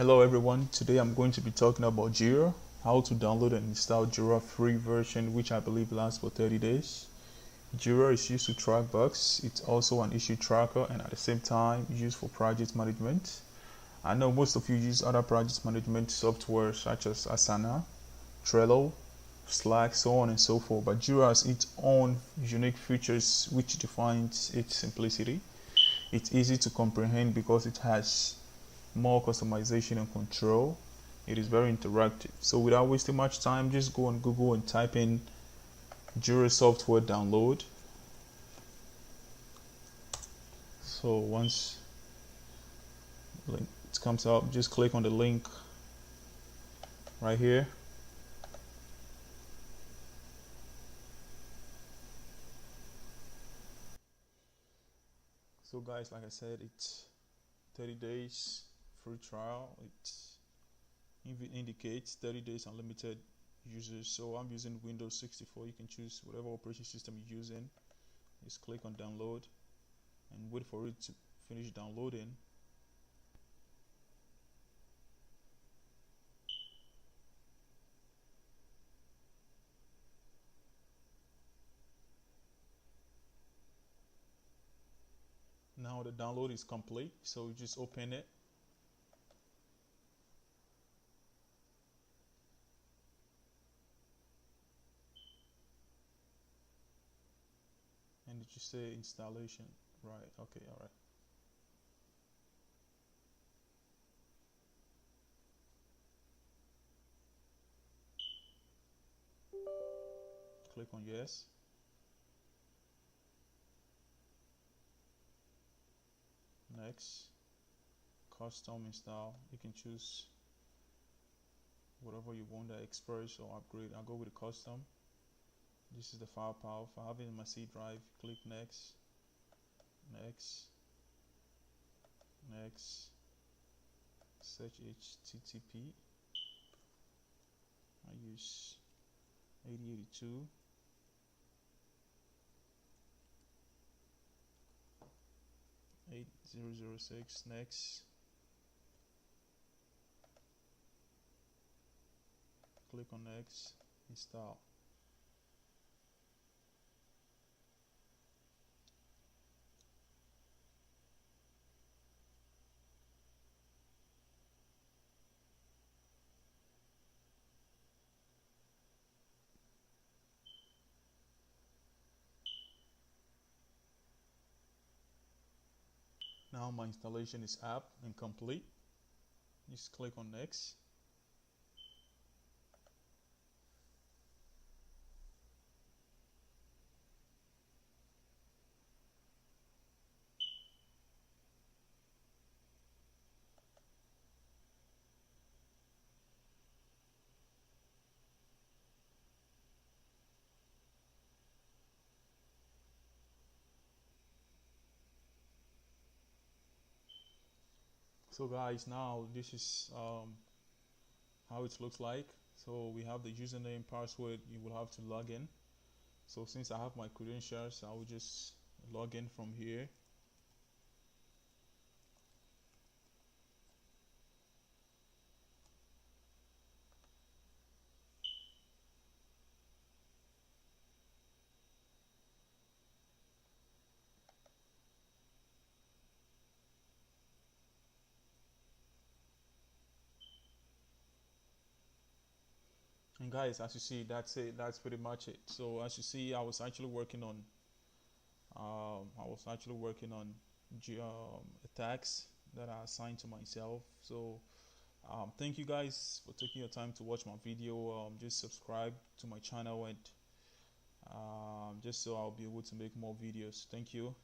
Hello everyone, today I'm going to be talking about JIRA, how to download and install JIRA free version which I believe lasts for 30 days. JIRA is used to track bugs, it's also an issue tracker and at the same time used for project management. I know most of you use other project management software such as Asana, Trello, Slack, so on and so forth, but JIRA has its own unique features which defines its simplicity. It's easy to comprehend because it has more customization and control. It is very interactive. So without wasting much time, just go on Google and type in JIRA software download. So once it comes up, just click on the link right here. So guys, like I said, it's 30 days free trial. It indicates 30 days unlimited users. So I'm using Windows 64. You can choose whatever operating system you're using. Just click on download and wait for it to finish downloading. Now the download is complete, so you just open it. And did you say installation? Right, okay, alright. Click on yes. Next, custom install. You can choose whatever you want, the express or upgrade. I'll go with the custom. This is the file path. I have it in my C drive. Click next, next, search HTTP. I use 8082. .8006. Next, click on next, install. Now my installation is up and complete. Just click on next. So guys, now this is how it looks like. So we have the username, password. You will have to log in. So since I have my credentials, I will just log in from here. And guys, as you see, that's it. That's pretty much it. So as you see, I was actually working on attacks that I assigned to myself. So thank you guys for taking your time to watch my video. Just subscribe to my channel and just so I'll be able to make more videos. Thank you.